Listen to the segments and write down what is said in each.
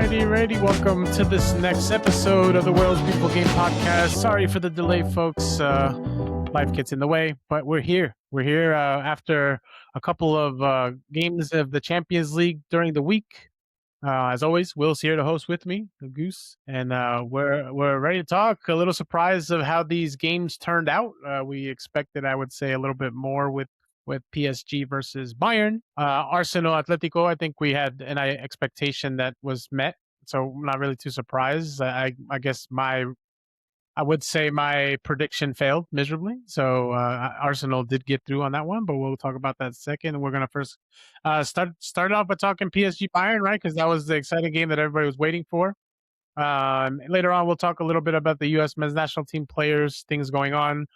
righty. Welcome to this next episode of the World's Beautiful Game Podcast. Sorry for the delay, folks. Life gets in the way, but we're here. We're here after a couple of games of the Champions League during the week. As always, Will's here to host with me, the Goose, and we're ready to talk. A little surprised of how these games turned out. We expected, I would say, a little bit more with PSG versus Bayern. Arsenal Atletico, I think we had an expectation that was met, so I'm not really too surprised. I guess I would say my prediction failed miserably. So Arsenal did get through on that one, but we'll talk about that second. We're gonna first start off by talking PSG Bayern, right? Because that was the exciting game that everybody was waiting for. Later on, we'll talk a little bit about the U.S. men's national team players, things going on,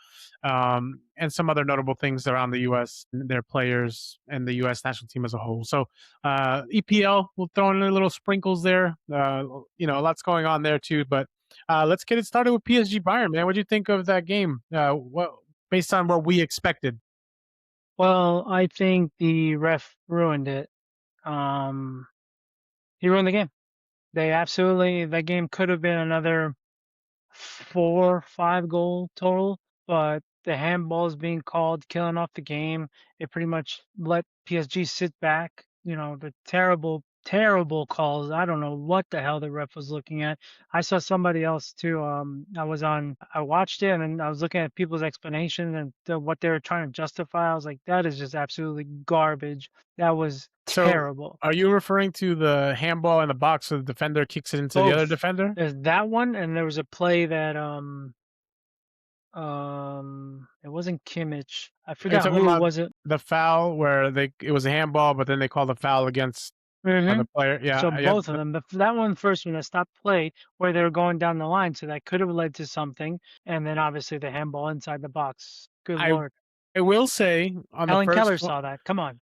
and some other notable things around the U.S., their players, and the U.S. national team as a whole. So EPL, we'll throw in a little sprinkles there. Lots going on there too. But let's get it started with PSG Bayern, man. What do you think of that game? Based on what we expected? Well, I think the ref ruined it. He ruined the game. That game could have been another 4-5 goal total, but the handballs being called, killing off the game. It pretty much let PSG sit back. The terrible calls. I don't know what the hell the ref was looking at. I saw somebody else too. I watched it and then I was looking at people's explanation and what they were trying to justify. I was like, that is just absolutely garbage. That was terrible. So, are you referring to the handball in the box so the defender kicks it into the other defender? There's that one, and there was a play that it wasn't Kimmich. I forgot who was it. The foul where it was a handball, but then they called a foul against the player. Yeah. So both of them. That one first one that stopped play where they were going down the line, so that could have led to something, and then obviously the handball inside the box. Good Lord. I will say on Helen the first Keller saw that. Come on.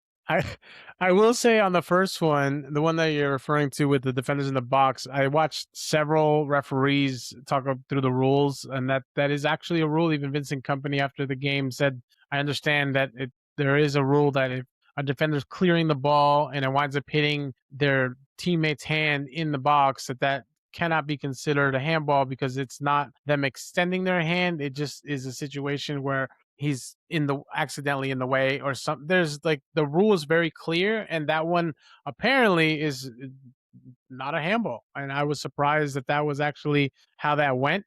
I will say on the first one, the one that you're referring to with the defenders in the box, I watched several referees talk through the rules, and that is actually a rule. Even Vincent Kompany after the game said, I understand that there is a rule that if a defender's clearing the ball and it winds up hitting their teammate's hand in the box, that cannot be considered a handball because it's not them extending their hand. It just is a situation where he's accidentally in the way or something. There's like the rule is very clear, and that one apparently is not a handball. And I was surprised that was actually how that went.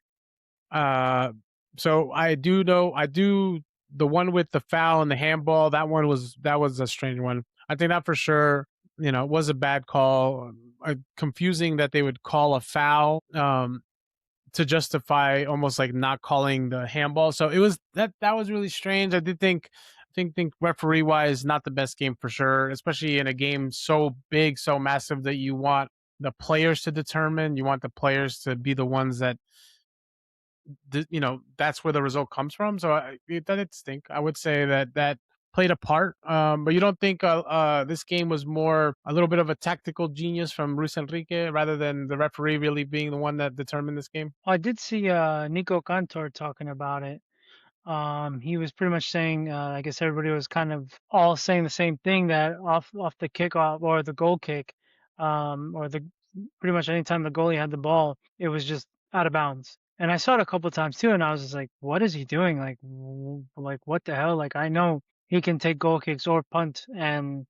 So I do the one with the foul and the handball. That was a strange one. I think that for sure, was a bad call. Confusing that they would call a foul to justify almost like not calling the handball. So it was that was really strange. I did think referee wise, not the best game for sure, especially in a game so big, so massive that you want the players to determine. You want the players to be the ones that, that's where the result comes from. So that did stink. I would say that played a part. But you don't think this game was more a little bit of a tactical genius from Luis Enrique rather than the referee really being the one that determined this game? I did see Nico Cantor talking about it. He was pretty much saying, I guess everybody was kind of all saying the same thing, that off the kickoff or the goal kick, or pretty much anytime the goalie had the ball, it was just out of bounds. And I saw it a couple of times too, and I was just like, what is he doing? Like what the hell? Like, I know he can take goal kicks or punt, and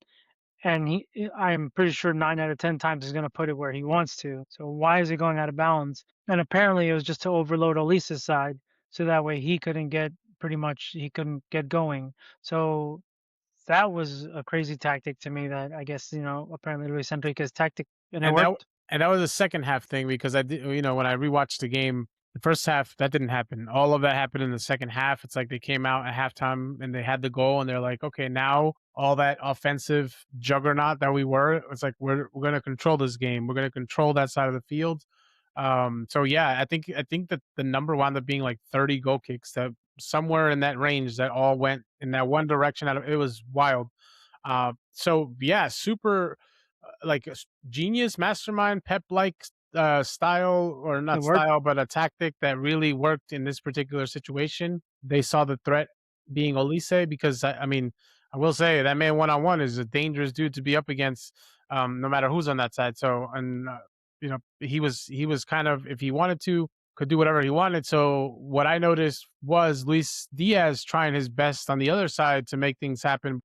I'm pretty sure 9 out of 10 times he's going to put it where he wants to. So why is he going out of bounds? And apparently it was just to overload Olisa's side, so that way he couldn't get going. So that was a crazy tactic to me that I guess, apparently Luis Enrique's tactic, and it worked. That was a second half thing because I did, when I rewatched the game, the first half, that didn't happen. All of that happened in the second half. It's like they came out at halftime and they had the goal and they're like, okay, now all that offensive juggernaut that we were, it's like, we're going to control this game. We're going to control that side of the field. So yeah, I think that the number wound up being like 30 goal kicks, that somewhere in that range that all went in that one direction. It was wild. So yeah, super like genius, mastermind, Pep-like style, or not style, but a tactic that really worked in this particular situation. They saw the threat being Olise because, I mean, I will say that man one-on-one is a dangerous dude to be up against, no matter who's on that side. So, and he was kind of, if he wanted to, could do whatever he wanted. So what I noticed was Luis Diaz trying his best on the other side to make things happen.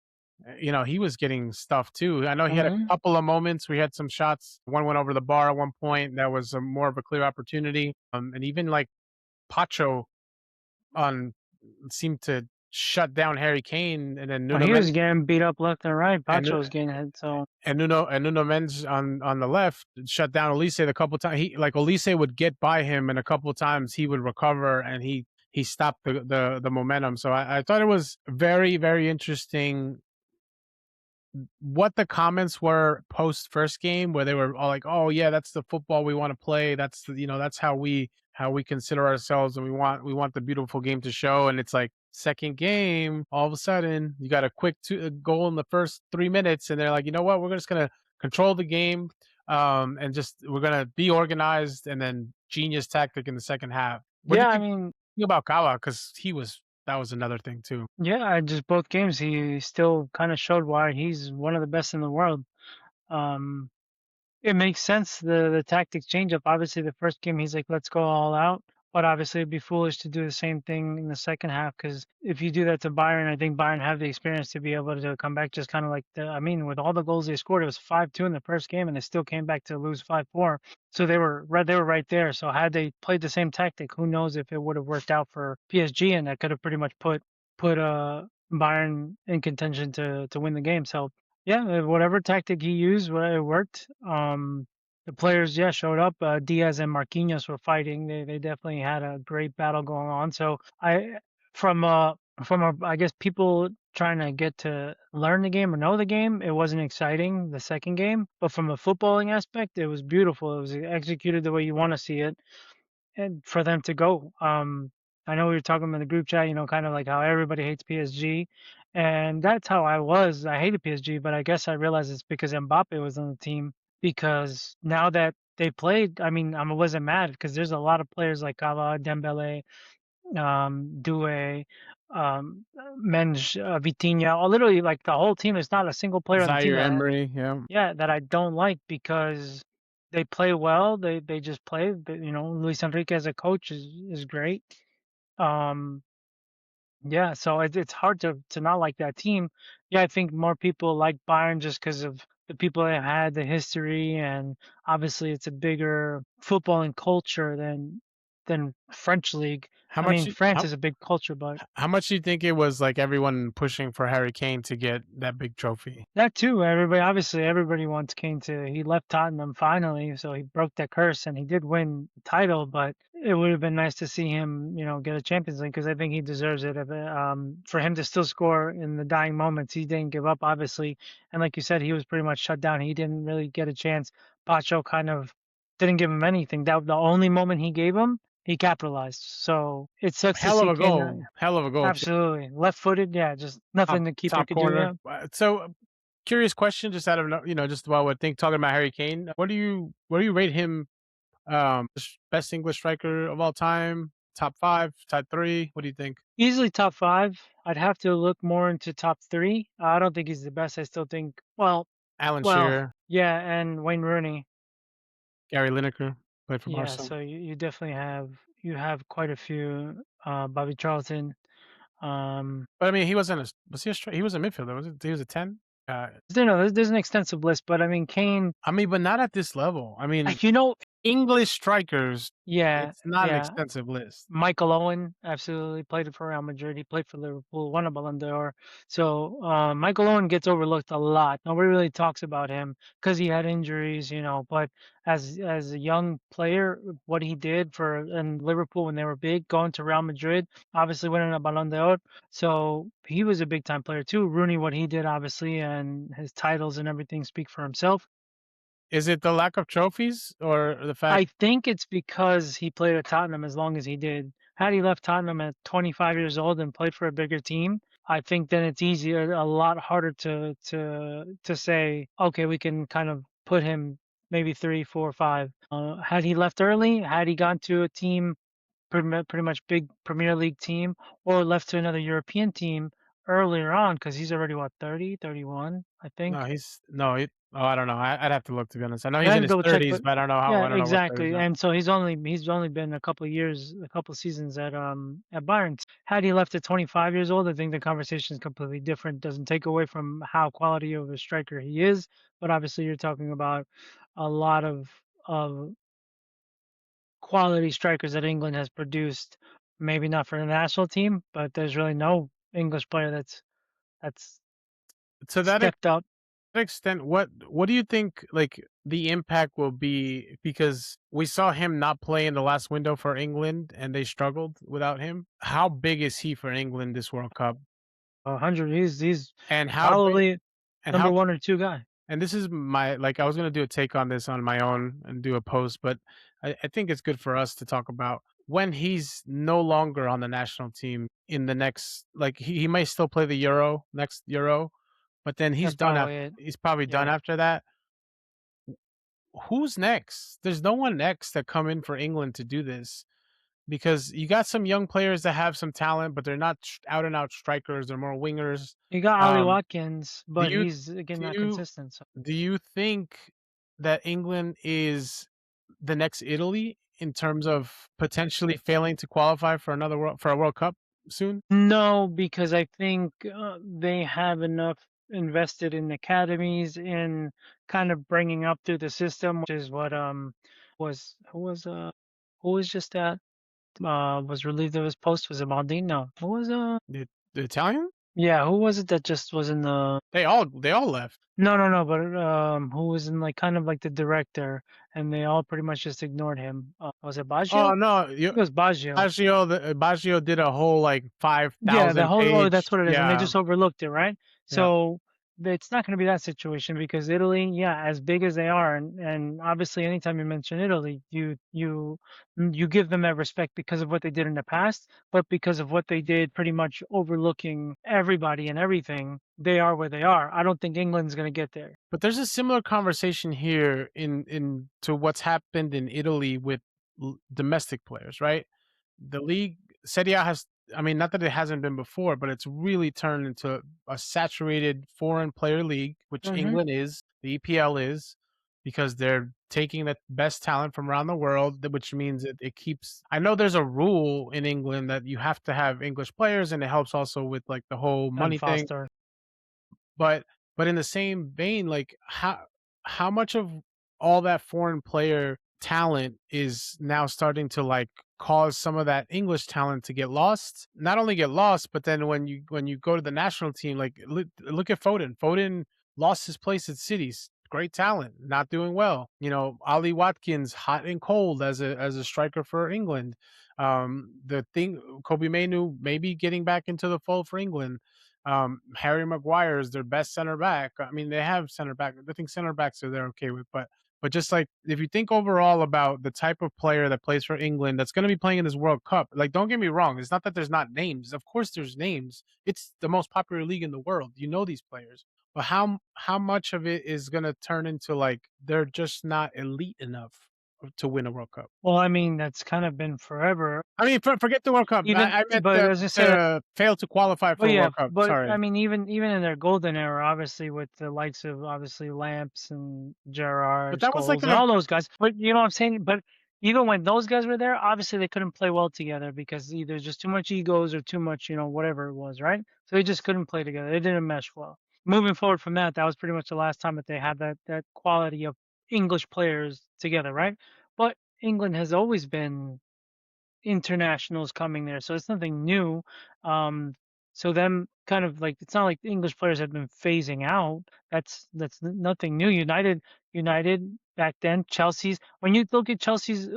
He was getting stuff too. I know he had a Hmm. couple of moments where he had some shots. One went over the bar at one point. That was more of a clear opportunity. And even like Pacho on seemed to shut down Harry Kane, and then Well, he was getting beat up left and right. and Pacho was getting hit. So Nuno Mendes on the left shut down Elise a couple times. He like Elise would get by him, and a couple times he would recover, and he stopped the momentum. So I thought it was very very interesting what the comments were post first game, where they were all like, "Oh yeah, that's the football we want to play. That's how we consider ourselves, and we want the beautiful game to show." And it's like second game, all of a sudden you got a quick goal in the first 3 minutes, and they're like, "You know what? We're just gonna control the game, and just we're gonna be organized." And then genius tactic in the second half. What do yeah, you I think mean, about Kawa? Because that was another thing too. yeah, just both games he still kind of showed why he's one of the best in the world. Um, It makes sense, the tactics change up. Obviously, the first game, he's like, "Let's go all out." But obviously, it'd be foolish to do the same thing in the second half because if you do that to Bayern, I think Bayern have the experience to be able to come back just kind of like I mean, with all the goals they scored, it was 5-2 in the first game, and they still came back to lose 5-4. So they were right there. So had they played the same tactic, who knows if it would have worked out for PSG, and that could have pretty much put Bayern in contention to win the game. So yeah, whatever tactic he used, it worked. The players, yeah, showed up. Diaz and Marquinhos were fighting. They definitely had a great battle going on. So from I guess people trying to get to learn the game or know the game, it wasn't exciting the second game. But from a footballing aspect, it was beautiful. It was executed the way you want to see it and for them to go. I know we were talking in the group chat, kind of like how everybody hates PSG, and that's how I was. I hated PSG, but I guess I realized it's because Mbappe was on the team. Because now that they played, I mean, I wasn't mad because there's a lot of players like Kava, Dembele, Due, Menj, Vitinha, literally like the whole team. There's not a single player on the team Zaire that Emery, yeah. yeah, that I don't like because they play well. They just play. Luis Enrique as a coach is great. Um, yeah, so it's hard to not like that team. Yeah, I think more people like Bayern just because of the people they had, the history, and obviously it's a bigger footballing culture than French league. How I much mean, you France is a big culture, but how much do you think it was like everyone pushing for Harry Kane to get that big trophy? that too, everybody wants Kane to. He left Tottenham finally, so he broke that curse and he did win the title. But it would have been nice to see him, get a Champions League because I think he deserves it. For him to still score in the dying moments, he didn't give up, obviously. And like you said, he was pretty much shut down. He didn't really get a chance. Pacho kind of didn't give him anything. That the only moment he gave him, he capitalized. So it sucks to Hell of see a Kane. goal, hell of a goal too. Absolutely left-footed. Yeah, just nothing the keeper Top could do. corner. Yeah. So curious question, just out of just what I would think talking about Harry Kane. What do you rate him? Best English striker of all time, top five, top three. What do you think? Easily top 5. I'd have to look more into top 3. I don't think he's the best. I still think Alan well, Shearer, yeah, and Wayne Rooney. Gary Lineker played for Yeah, Barca. so you definitely have quite a few. Bobby Charlton. Um, But I mean, he wasn't a was he a he was a midfielder? He was a 10? there's an extensive list, but I mean Kane. I mean, but not at this level. I mean, You know, English strikers, yeah, it's not an yeah. extensive list. Michael Owen absolutely played for Real Madrid. He played for Liverpool, won a Ballon d'Or. So Michael Owen gets overlooked a lot. Nobody really talks about him because he had injuries, But as a young player, what he did for in Liverpool when they were big, going to Real Madrid, obviously winning a Ballon d'Or. So he was a big time player too. Rooney, what he did, obviously, and his titles and everything speak for himself. Is it the lack of trophies or the fact I think it's because he played at Tottenham as long as he did. Had he left Tottenham at 25 years old and played for a bigger team, I think then it's easier, a lot harder to say, okay, we can kind of put him maybe 3, 4, 5. Had he left early, had he gone to a team, pretty much big Premier League team, or left to another European team earlier on, because he's already what 30, 31, I no, think. he's no, Oh, I don't know. I'd have to look, to be honest. I know I he's in had to his double check, 30s, but but yeah, I don't know what there is exactly. now. And so he's only been a couple of years, a couple of seasons at Bayern. Had he left at 25 years old, I think the conversation is completely different. Doesn't take away from how quality of a striker he is, but obviously you're talking about a lot of quality strikers that England has produced. Maybe not for the national team, but there's really no English player that's To that stepped up. extent, what do you think, like, the impact will be? Because we saw him not play in the last window for England, and they struggled without him. How big is he for England this World Cup? 100. He's And how big probably and number how one or two guy. and this is my, like, I was gonna do a take on this on my own and do a post, but I think it's good for us to talk about when he's no longer on the national team in the next, like, he might still play the Euro, next Euro, but then That's probably it. he's probably done Yeah. after that. Who's next? There's no one next that come in for England to do this, because you got some young players that have some talent, but they're not out and out strikers. They're more wingers. You got Ollie Um, Watkins, do but you he's again do not you consistent. So do you think that England is the next Italy in terms of potentially failing to qualify for a World Cup soon? no, because I think they have enough invested in academies in kind of bringing up through the system, which is what was who was just that was relieved of his post. Was it Maldini? No, who was The Italian? yeah, who was it that just was in the They all left. no, but who was in like kind of like the director, and they all pretty much just ignored him. Was it Baggio? Oh no, It was Baggio. Baggio did a whole like Yeah, the 5,000 whole that's page. what it is, and they Yeah, just overlooked it, right? yeah. So it's not going to be that situation because Italy, yeah, as big as they are, and obviously, anytime you mention Italy, you give them that respect because of what they did in the past, but because of what they did, pretty much overlooking everybody and everything, they are where they are. I don't think England's going to get there. But there's a similar conversation here in to what's happened in Italy with domestic players, right? The league Serie A has, I mean, not that it hasn't been before, but it's really turned into a saturated foreign player league, which Hmm. England is, the EPL is, because they're taking the best talent from around the world, which means it keeps. I know there's a rule in England that you have to have English players, and it helps also with like the whole And money thing. Foster. But in the same vein, like, how much of all that foreign player talent is now starting to like cause some of that English talent to get lost? Not only get lost, but then when you go to the national team, like look at Foden. Foden lost his place at Cities. Great talent, not doing well. You know, Ollie Watkins, hot and cold as a striker for England. The thing, Kobe Mainu maybe getting back into the fold for England. Harry Maguire is their best center back. I mean, they have center back. I think center backs are they're okay with, but just like if you think overall about the type of player that plays for England that's going to be playing in this World Cup, like don't get me wrong, it's not that there's not names. Of course, there's names. It's the most popular league in the world. You know these players, but how much of it is going to turn into like they're just not elite enough to win a World Cup? Well, I mean, that's kind of been forever. I mean, forget the World Cup. Even, I meant but as I say, to fail to qualify but for a yeah, World Cup. but I Sorry. mean, even in their golden era, obviously with the likes of obviously Lamps and But Gerrard, that was like Scholes, and all those guys. But you know what I'm saying? But even when those guys were there, obviously they couldn't play well together because either just too much egos or too much, whatever it was, right? So they just couldn't play together. They didn't mesh well. Moving forward from that, that was pretty much the last time that they had that quality of English players together, right? But England has always been internationals coming there, so it's nothing new. So them kind of like it's not like the English players have been phasing out. Nothing new. United back then, Chelsea's. When you look at Chelsea's,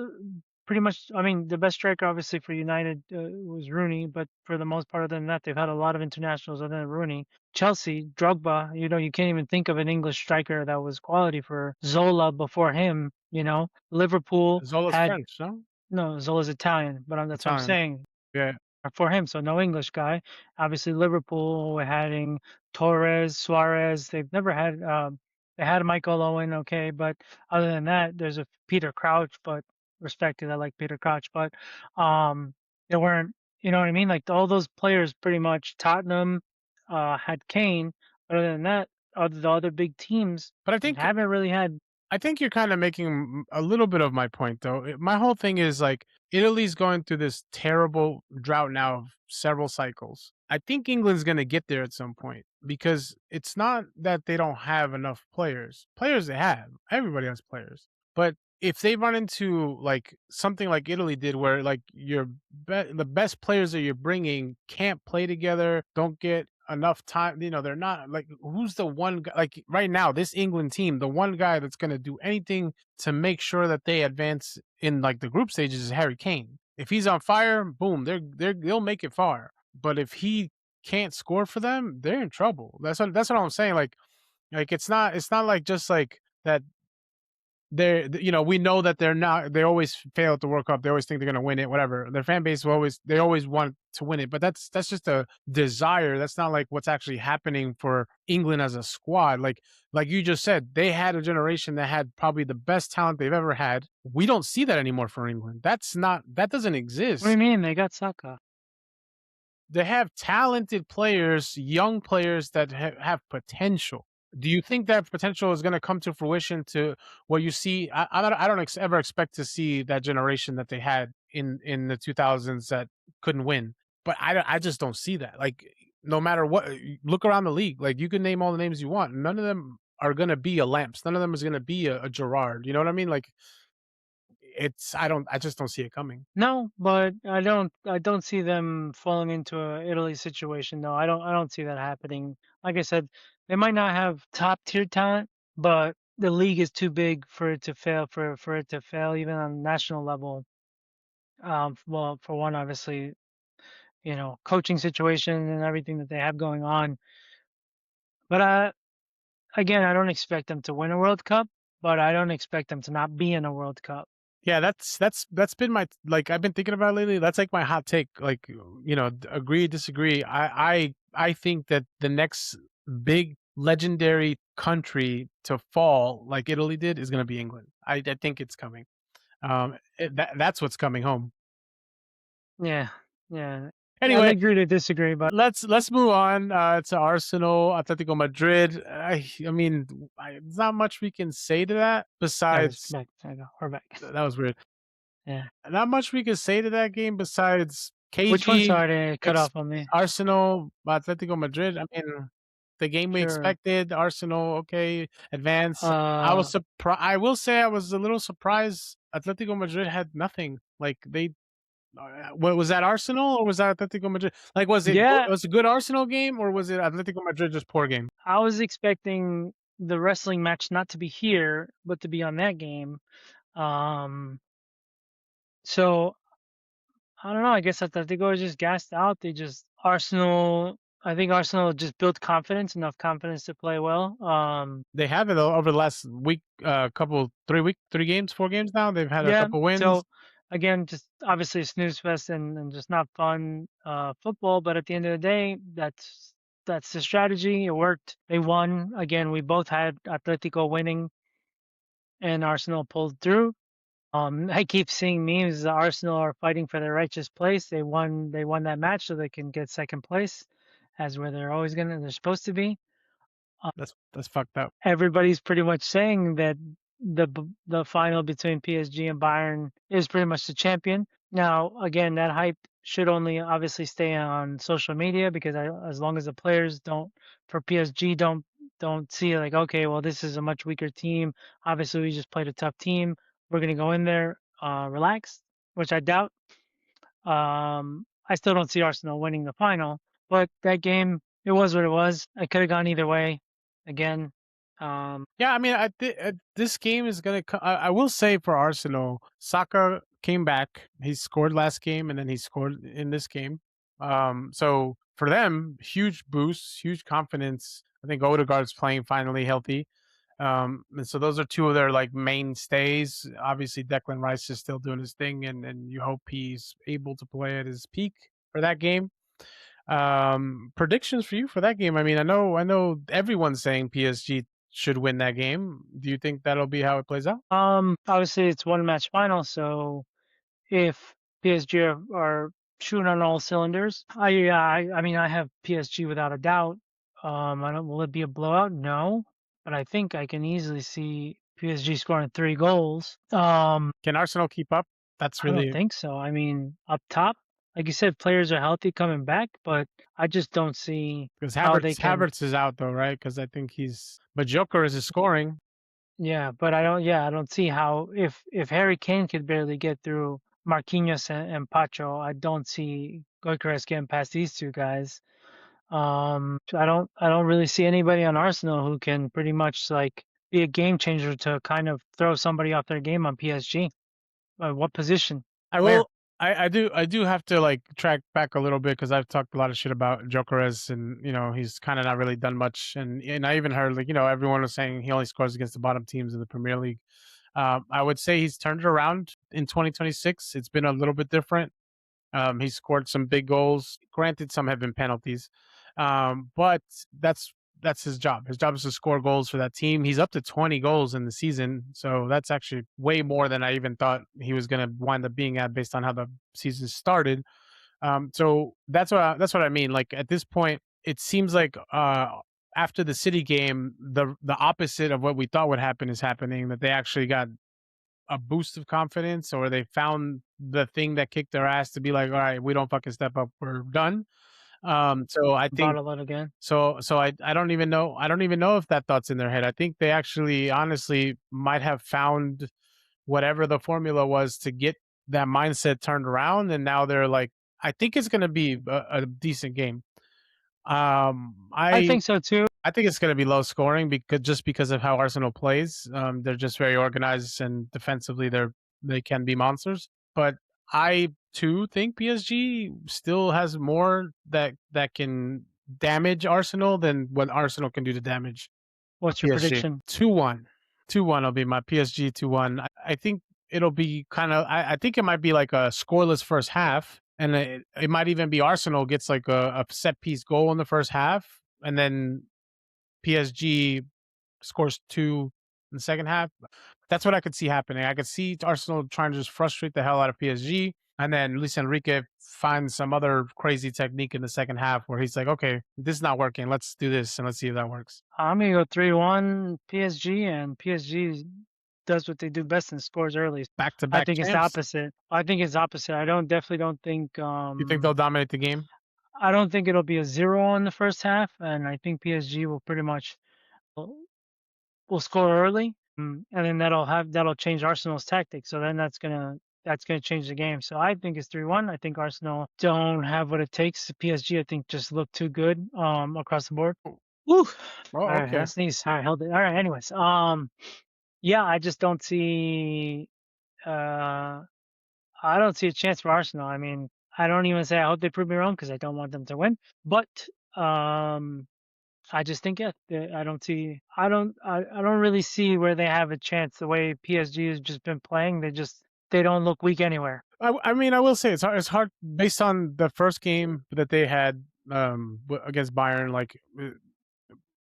pretty much. I mean, the best striker obviously for United was Rooney, but for the most part, other than that, they've had a lot of internationals other than Rooney. Chelsea, Drogba. You can't even think of an English striker that was quality for Zola before him. Liverpool Zola's had French, no? no, Zola's Italian, but that's what I'm Italian. saying Yeah. for him. So no English guy. Obviously, Liverpool we're having Torres, Suarez. They've never had. They had Michael Owen, okay, but other than that, there's a Peter Crouch. But respected, I like Peter Crouch, but they weren't. You know what I mean? Like all those players, pretty much. Tottenham had Kane, but other than that. the other big teams But haven't really had. I think you're kind of making a little bit of my point, though. My whole thing is like Italy's going through this terrible drought now of several cycles. I think England's going to get there at some point because it's not that they don't have enough players. Players they have. Everybody has players. But if they run into like something like Italy did, where like the best players that you're bringing can't play together, don't get enough time, they're not like who's the one guy like right now, this England team, the one guy that's going to do anything to make sure that they advance in like the group stages is Harry Kane. If he's on fire, boom, they'll make it far. But if he can't score for them, they're in trouble. That's what I'm saying. Like it's not like just like that we know that they always fail at the World Cup. They always think they're going to win it, whatever. Their fan base they always want to win it, but that's just a desire. That's not like what's actually happening for England as a squad. Like you just said, they had a generation that had probably the best talent they've ever had. We don't see that anymore for England. That doesn't What do you exist. mean? They got Saka. They have talented players, young players that have potential. Do you think that potential is going to come to fruition to where you see? I don't ever expect to see that generation that they had in the 2000s that couldn't win, but I just don't see that. Like no matter what, look around the league. Like you can name all the names you want. None of them are going to be a Lamps. None of them is going to be a Gerard. You know what I mean? Like I just don't see it coming. No, but I don't see them falling into a Italy situation. No, I don't see that happening. Like I said, they might not have top tier talent, but the league is too big for it to fail for it to fail even on national level. Well, for one, obviously, coaching situation and everything that they have going on. But again, I don't expect them to win a World Cup, but I don't expect them to not be in a World Cup. Yeah, that's been my like I've been thinking about lately. That's like my hot take. Like agree, disagree. I think that the next big legendary country to fall like Italy did is going to be England. I think it's coming. That's what's coming home. Yeah, yeah. I'd Anyway, agree to disagree, but let's move on to Arsenal, Atletico Madrid. I mean, there's not much we can say to that I was besides back. I go. We're back. that was weird. Yeah. Not much we can say to that game besides Which one? KG, Sorry to cut off on me. Arsenal, Atletico Madrid. I mean, the game we Sure. expected. Arsenal, okay, advance. I Uh, was surprised. I will say I was a little surprised. Atletico Madrid had nothing. Like they, what was that Arsenal or was that Atletico Madrid? Like yeah, was it a good Arsenal game or was it Atletico Madrid just poor game? I was expecting the wrestling match not to be here, but to be on that game. Um, so I don't know. I guess Atletico was just gassed out. They just Arsenal. I think Arsenal just built confidence, enough confidence to play well. They have it over the last week, couple 3 games, 4 games now. They've had a Yeah. couple wins. So again, just obviously a snooze fest and just not fun football. But at the end of the day, that's the strategy. It worked. They won. Again, we both had Atletico winning and Arsenal pulled through. I keep seeing memes that Arsenal are fighting for their righteous place. They won that match so they can get second place, as where they're supposed to be. That's fucked up. Everybody's pretty much saying that the final between PSG and Bayern is pretty much the champion. Now, again, that hype should only obviously stay on social media because as long as the players don't for PSG don't see like, okay, well, this is a much weaker team. Obviously, we just played a tough team. We're gonna go in there relaxed, which I doubt. I still don't see Arsenal winning the final, but that game, it was what it was. I could have gone either way. Again, Yeah, I mean, this game is gonna. I will say for Arsenal, Saka came back. He scored last game, and then he scored in this game. So for them, huge boost, huge confidence. I think Odegaard's playing finally healthy. And so those are two of their like mainstays. Obviously, Declan Rice is still doing his thing, and you hope he's able to play at his peak for that game. Predictions for you for that game? I mean, I know everyone's saying PSG should win that game. Do you think that'll be how it plays out? obviously it's one match final, so if PSG are shooting on all cylinders, I mean I have PSG without a doubt. I don't. Will it be a blowout? No, but I think I can easily see PSG scoring 3 goals. Can Arsenal keep up? That's I don't really think so. I mean, up top, like you said, players are healthy coming back, but I just don't see because how they can. Havertz is out though, right? Because I think but Joker is scoring. Yeah, but I don't. Yeah, I don't see how if Harry Kane could barely get through Marquinhos and Pacho, I don't see Gyökeres getting past these two guys. So I don't really see anybody on Arsenal who can pretty much like be a game changer to kind of throw somebody off their game on PSG. What position? I Where? will. I do have to like track back a little bit because I've talked a lot of shit about Jokeres, and he's kind of not really done much. And I even heard like everyone was saying he only scores against the bottom teams in the Premier League. I would say he's turned it around in 2026. It's been a little bit different. He scored some big goals. Granted, some have been penalties, but that's his job. His job is to score goals for that team. He's up to 20 goals in the season, so that's actually way more than I even thought he was going to wind up being at based on how the season started. So that's what I mean. Like at this point, it seems like after the City game, the opposite of what we thought would happen is happening. That they actually got a boost of confidence, or they found the thing that kicked their ass to be like, all right, we don't fucking step up, we're done. So I think Bottle it again. I don't even know. I don't even know if that thought's in their head. I think they actually honestly might have found whatever the formula was to get that mindset turned around, and now they're like, I think it's going to be a decent game. Um, I I think so too. I think it's going to be low scoring because of how Arsenal plays. They're just very organized, and defensively they can be monsters. But I too think PSG still has more that can damage Arsenal than what Arsenal can do to damage What's your PSG. prediction? 2-1, 2-1 will be my PSG 2-1. I think it'll be kind of. I think it might be like a scoreless first half, and it might even be Arsenal gets like a set piece goal in the first half, and then PSG scores two in the second half. That's what I could see happening. I could see Arsenal trying to just frustrate the hell out of PSG, and then Luis Enrique finds some other crazy technique in the second half where he's like, "Okay, this is not working. Let's do this and let's see if that works." I'm gonna go 3-1 PSG, and PSG does what they do best and scores early. Back to I back think it's the champs. opposite. I think it's opposite. Definitely don't think You think they'll dominate the game? I don't think it'll be a 0 in the first half, and I think PSG will pretty much will score early, and then that'll change Arsenal's tactics. So then that's gonna change the game. So I think it's 3-1. I think Arsenal don't have what it takes. PSG, I think, just look too good across the board. Woo! Oh, All right, I okay. sneezed. I held it. All right. Anyways, yeah, I just don't see. Uh, I don't see a chance for Arsenal. I mean, I don't even say I hope they prove me wrong because I don't want them to win. But um, I just think I don't see. I don't really see where they have a chance. The way PSG has just been playing, they don't look weak anywhere. I mean, I will say it's hard based on the first game that they had against Bayern. Like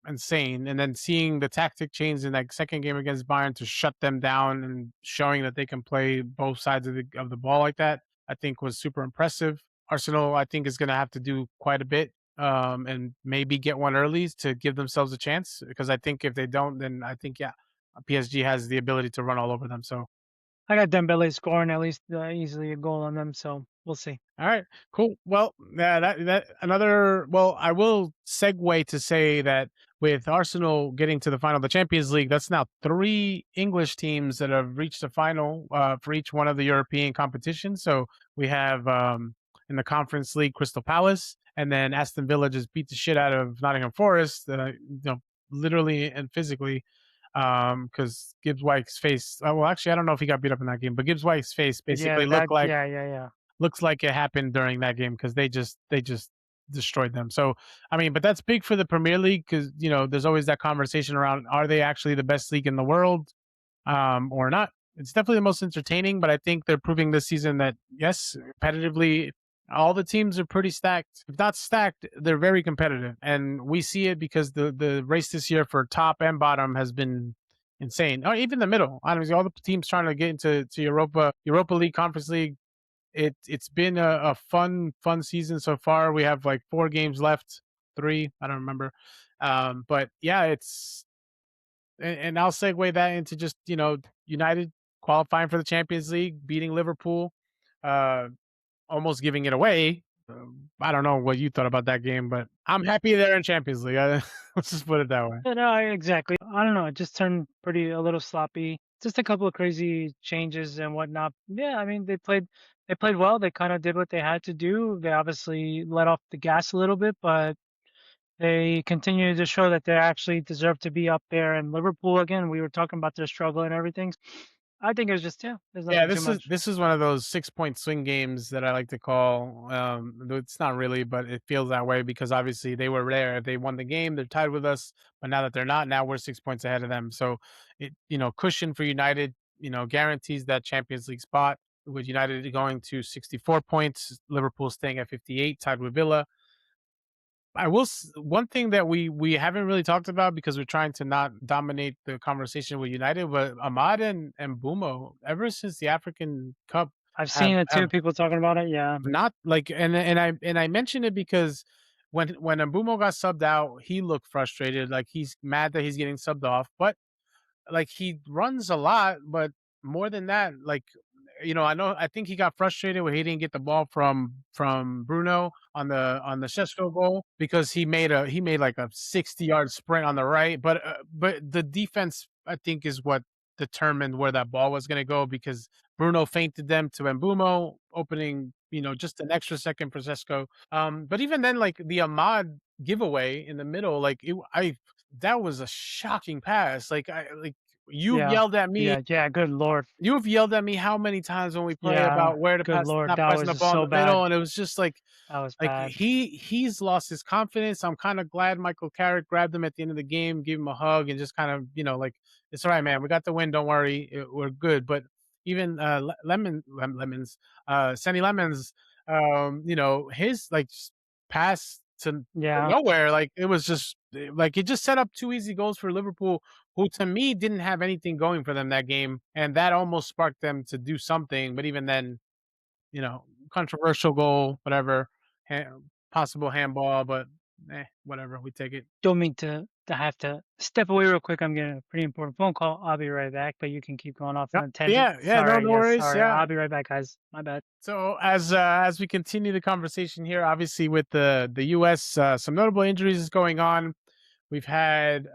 insane. And then seeing the tactic change in that second game against Bayern to shut them down and showing that they can play both sides of the ball like that, I think was super impressive. Arsenal, I think, is going to have to do quite a bit and maybe get one early to give themselves a chance. Because I think if they don't, then I think PSG has the ability to run all over them. So I got Dembele scoring at least easily a goal on them, so we'll see. all right, cool. Well, yeah, that another. Well, I will segue to say that with Arsenal getting to the final of the Champions League, that's now 3 English teams that have reached the final for each one of the European competitions. So we have in the Conference League, Crystal Palace, and then Aston Villa just beat the shit out of Nottingham Forest. Literally and physically, because Gibbs White's face. Well, actually, I don't know if he got beat up in that game, but Gibbs White's face Yeah, basically looked like yeah. looks like it happened during that game because they just destroyed them. So I mean, but that's big for the Premier League because there's always that conversation around are they actually the best league in the world or not? It's definitely the most entertaining, but I think they're proving this season that yes, competitively, all the teams are pretty stacked. If not stacked, they're very competitive, and we see it because the race this year for top and bottom has been insane. Or even the middle. Honestly, all the teams trying to get into Europa League, Conference League, it's been a fun season so far. We have like 4 games left, 3, I don't remember. But yeah, and I'll segue that into just United qualifying for the Champions League, beating Liverpool, uh, almost giving it away. I don't know what you thought about that game, but I'm happy they're in Champions League. Let's just put it that way. Yeah, no, exactly. I don't know. It just turned pretty a little sloppy. Just a couple of crazy changes and whatnot. Yeah, I mean they played well. They kind of did what they had to do. They obviously let off the gas a little bit, but they continue to show that they actually deserve to be up there. And Liverpool again, we were talking about their struggle and everything. I think it was just yeah, there's Yeah, nothing too much. this is one of those 6 point swing games that I like to call. Though it's not really, but it feels that way because obviously they were there. If they won the game, they're tied with us. But now that they're not, now we're 6 points ahead of them. So it cushion for United, guarantees that Champions League spot. With United going to 64 points, Liverpool staying at 58, tied with Villa. One thing that we haven't really talked about because we're trying to not dominate the conversation with United, but Ahmad and Bumo, ever since the African Cup, I've have seen it too. have People talking about it. Yeah, not like and I mention it because when Mbumo got subbed out, he looked frustrated, like he's mad that he's getting subbed off, but like he runs a lot, but more than that, like I think he got frustrated when he didn't get the ball from Bruno on the Sheshko goal because he made like a 60-yard sprint on the right, but the defense I think is what determined where that ball was going to go because Bruno feinted them to Mbumo, opening just an extra second for Sheshko. But even then, like the Ahmad giveaway in the middle, like I that was a shocking pass. You've yeah, yelled at me. yeah, yeah. Good lord. You've yelled at me how many times when we play Yeah, about where to good pass, lord. not That pressing was the just ball in so the middle, bad. and it was just That was like bad. he's lost his confidence. I'm kind of glad Michael Carrick grabbed him at the end of the game, gave him a hug, and just kind of like it's all right, man. We got the win. Don't worry, we're good. But even lemons, Sandy Lemons, his pass to Yeah. nowhere, like it was just like it just set up two easy goals for Liverpool, who to me didn't have anything going for them that game, and that almost sparked them to do something. But even then, controversial goal, whatever, possible handball, but whatever, we take it. Don't mean to have to step away real quick. I'm getting a pretty important phone call. I'll be right back, but you can keep going off Yep. on a tangent. Yeah, yeah, no, Sorry. no Yes, worries. sorry. Yeah. I'll be right back, guys. My bad. So as we continue the conversation here, obviously with the U.S., some notable injuries is going on. We've had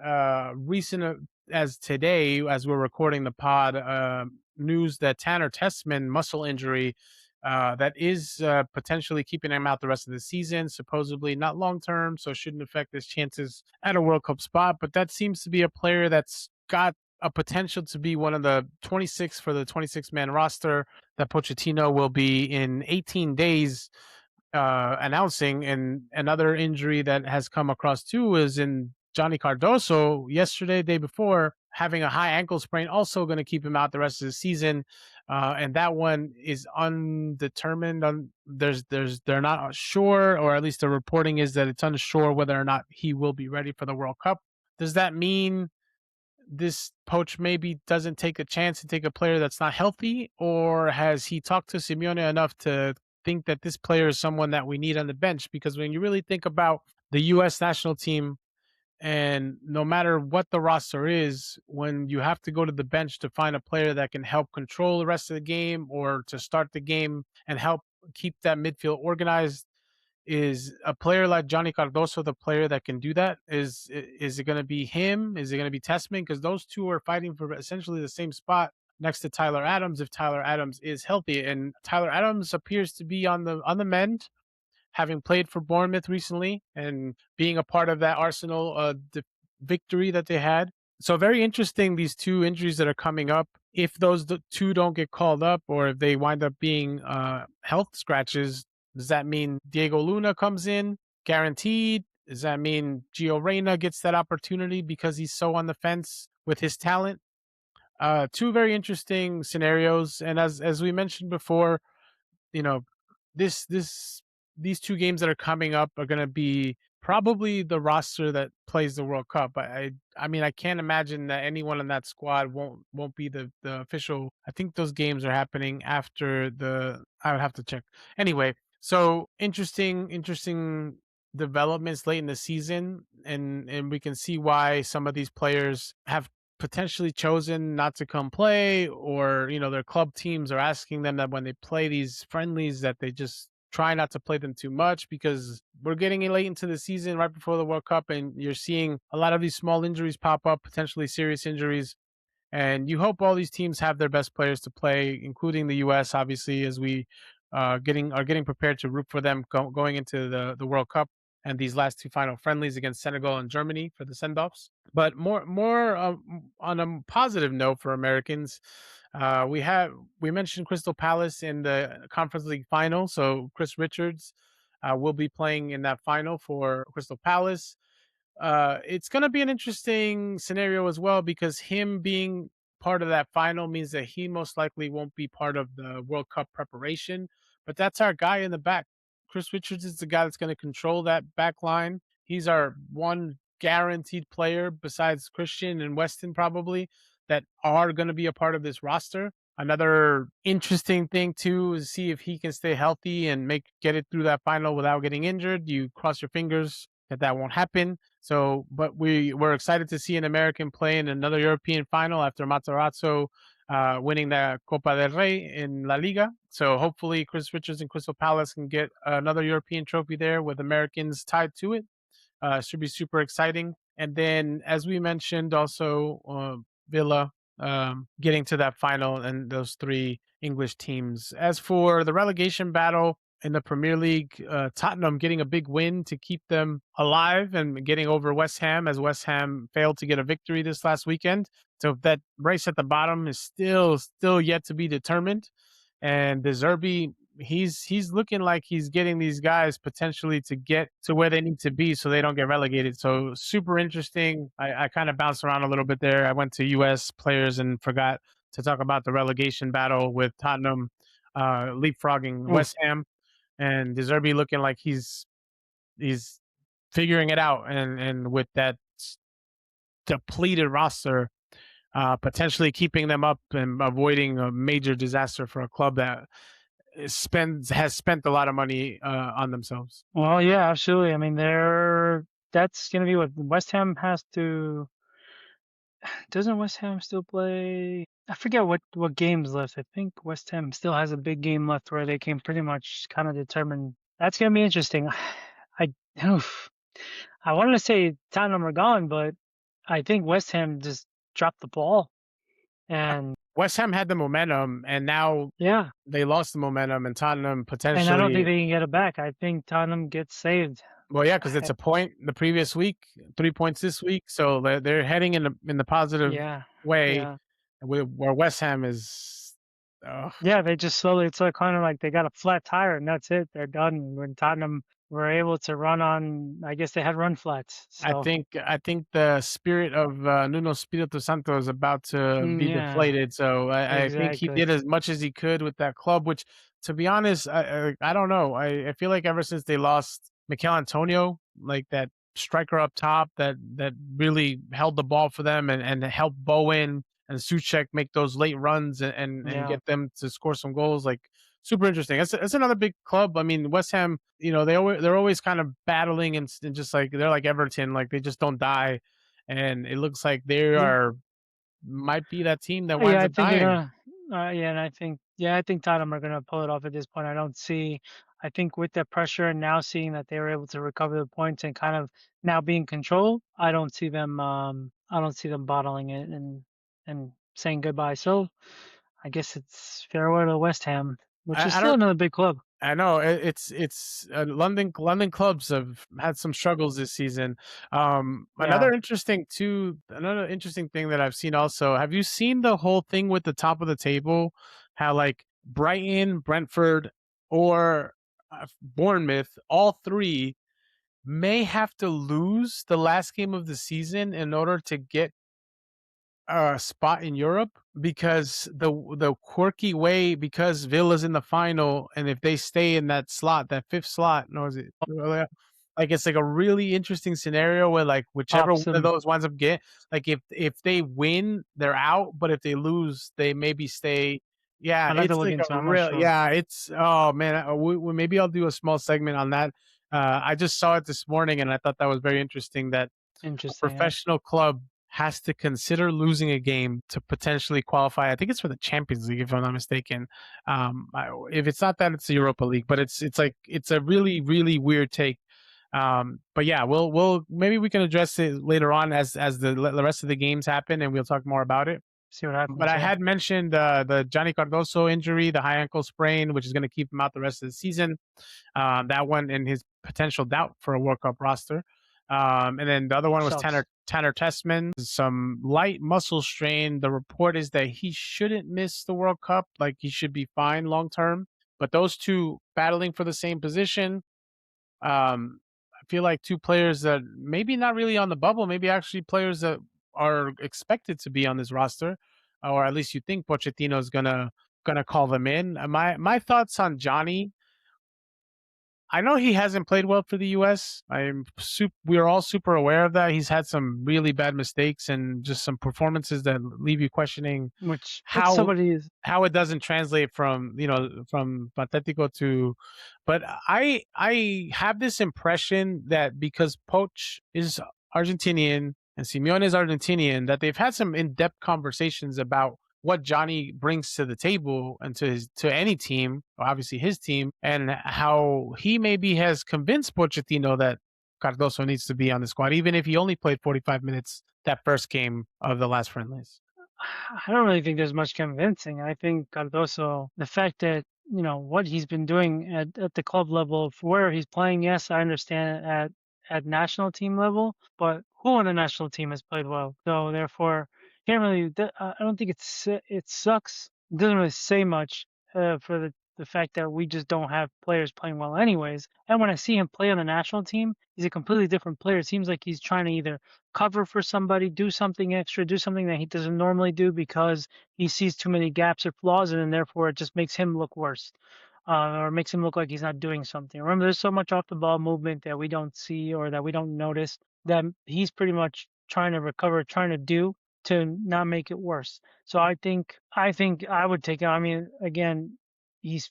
recent as today, as we're recording the pod, news that Tanner Tessman muscle injury that is potentially keeping him out the rest of the season. Supposedly not long term, so shouldn't affect his chances at a World Cup spot. But that seems to be a player that's got a potential to be one of the 26 for the 26-man roster that Pochettino will be in 18 days announcing. And another injury that has come across too is in Johnny Cardoso yesterday, day before, having a high ankle sprain, also going to keep him out the rest of the season. And that one is undetermined. They're not sure, or at least the reporting is that it's unsure whether or not he will be ready for the World Cup. Does that mean this coach maybe doesn't take a chance to take a player that's not healthy, or has he talked to Simeone enough to think that this player is someone that we need on the bench? Because when you really think about the U.S. national team, and no matter what the roster is, when you have to go to the bench to find a player that can help control the rest of the game or to start the game and help keep that midfield organized, is a player like Johnny Cardoso the player that can do that? Is it going to be him? Is it going to be Tessman? Because those two are fighting for essentially the same spot next to Tyler Adams if Tyler Adams is healthy. And Tyler Adams appears to be on the mend, having played for Bournemouth recently and being a part of that Arsenal victory that they had. So very interesting, these two injuries that are coming up. If those two don't get called up, or if they wind up being health scratches, does that mean Diego Luna comes in guaranteed? Does that mean Gio Reyna gets that opportunity because he's so on the fence with his talent? Two very interesting scenarios. And as we mentioned before, you know, this these two games that are coming up are going to be probably the roster that plays the World Cup. I mean, I can't imagine that anyone in that squad won't be the official. I think those games are happening after the. I would have to check. Anyway, so interesting developments late in the season, and we can see why some of these players have potentially chosen not to come play, or their club teams are asking them that when they play these friendlies that they just try not to play them too much, because we're getting late into the season right before the World Cup, and you're seeing a lot of these small injuries pop up, potentially serious injuries. And you hope all these teams have their best players to play, including the U.S. Obviously, as we getting prepared to root for them going into the World Cup and these last two final friendlies against Senegal and Germany for the send offs. But more on a positive note for Americans, we mentioned Crystal Palace in the Conference League final, so Chris Richards will be playing in that final for Crystal Palace. It's going to be an interesting scenario as well, because him being part of that final means that he most likely won't be part of the World Cup preparation. But that's our guy in the back. Chris Richards is the guy that's going to control that back line. He's our one guaranteed player besides Christian and Weston, probably, that are going to be a part of this roster. Another interesting thing too is see if he can stay healthy and get it through that final without getting injured. You cross your fingers that that won't happen. So, but we're excited to see an American play in another European final after Matarazzo winning the Copa del Rey in La Liga. So hopefully Chris Richards and Crystal Palace can get another European trophy there with Americans tied to it. Should be super exciting. And then, as we mentioned, also Villa getting to that final and those three English teams. As for the relegation battle in the Premier League, Tottenham getting a big win to keep them alive and getting over West Ham, as West Ham failed to get a victory this last weekend. So that race at the bottom is still yet to be determined. And De Zerbi, he's looking like he's getting these guys potentially to get to where they need to be so they don't get relegated. So super interesting. I kind of bounced around a little bit there. I went to US players and forgot to talk about the relegation battle with Tottenham leapfrogging Oof. West Ham, and De Zerbi looking like he's figuring it out, and with that depleted roster, potentially keeping them up and avoiding a major disaster for a club that has spent a lot of money on themselves. Well, yeah, absolutely. I mean, that's gonna be what West Ham has to. Doesn't West Ham still play? I forget what games left. I think West Ham still has a big game left where they can pretty much kind of determine. That's gonna be interesting. I oof. I wanted to say Tottenham are gone, but I think West Ham just dropped the ball. And West Ham had the momentum, and now yeah, they lost the momentum, and Tottenham and I don't think potentially. they can get it back. I think Tottenham gets saved. Well, yeah, because it's I, a point the previous week, 3 points this week, so they're heading in the positive yeah, way, yeah. where West Ham is. Uh, Yeah, they just slowly it's like kind of like they got a flat tire and that's it. They're done. When Tottenham were able to run on, I guess they had run flats. So I think the spirit of Nuno Espirito Santo is about to be yeah, deflated. So I think he exactly. did as much as he could with that club. Which, to be honest, I don't know. I feel like ever since they lost Mikel Antonio, like that striker up top that really held the ball for them and helped Bowen and Suchek make those late runs and Yeah. get them to score some goals. Like, super interesting. That's another big club. I mean, West Ham, they're always kind of battling and just like they're like Everton, like they just don't die, and it looks like they Yeah, are might be that team that yeah, winds I up think they're dying. gonna yeah, and I think Tottenham are gonna pull it off at this point. I think with the pressure and now seeing that they were able to recover the points and kind of now be in control, I don't see them bottling it and saying goodbye. So I guess it's farewell to West Ham, which is I still don't. another big club. I know it's London clubs have had some struggles this season. Yeah. Another interesting thing that I've seen also. Have you seen the whole thing with the top of the table? How like Brighton, Brentford, or Bournemouth, all three may have to lose the last game of the season in order to get a spot in Europe, because the quirky way, because Villa's in the final, and if they stay in that slot, that fifth slot, no, is it like it's like a really interesting scenario where like whichever one Pops of them. those winds up get, like if they win, they're out, but if they lose, they maybe stay. Yeah, I'd like to it's look like into it. a I'm not real sure. yeah, it's oh man, maybe I'll do a small segment on that I just saw it this morning, and I thought that was very interesting that a Interesting. Yeah. professional club has to consider losing a game to potentially qualify. I think it's for the Champions League, if I'm not mistaken. If it's not that, it's the Europa League. But it's like it's a really really weird take. But yeah, we'll maybe we can address it later on as the rest of the games happen, and we'll talk more about it. See what But happens. I Yeah. had mentioned the Johnny Cardoso injury, the high ankle sprain, which is going to keep him out the rest of the season. That one and his potential doubt for a World Cup roster. And then the other one was Sucks. Tanner Tessman, some light muscle strain. The report is that he shouldn't miss the World Cup, like he should be fine long term. But those two battling for the same position, I feel like two players that maybe not really on the bubble, maybe actually players that are expected to be on this roster, or at least you think Pochettino is gonna call them in. My thoughts on Johnny, I know he hasn't played well for the U.S. We're all super aware of that. He's had some really bad mistakes and just some performances that leave you questioning Which how somebody is. how it doesn't translate from from Patetico to. But I have this impression that because Poch is Argentinian and Simeone is Argentinian, that they've had some in-depth conversations about what Johnny brings to the table and to any team, obviously his team, and how he maybe has convinced Pochettino that Cardoso needs to be on the squad, even if he only played 45 minutes that first game of the last friendlies. I don't really think there's much convincing. I think Cardoso, the fact that what he's been doing at the club level, for where he's playing, yes, I understand at national team level, but who on the national team has played well? So therefore, can't really. I don't think it sucks. It doesn't really say much for the fact that we just don't have players playing well, anyways. And when I see him play on the national team, he's a completely different player. It seems like he's trying to either cover for somebody, do something extra, do something that he doesn't normally do because he sees too many gaps or flaws, and then therefore it just makes him look worse, or makes him look like he's not doing something. Remember, there's so much off the ball movement that we don't see or that we don't notice that he's pretty much trying to recover, trying to do to not make it worse. So I think I would take it. I mean, again, he's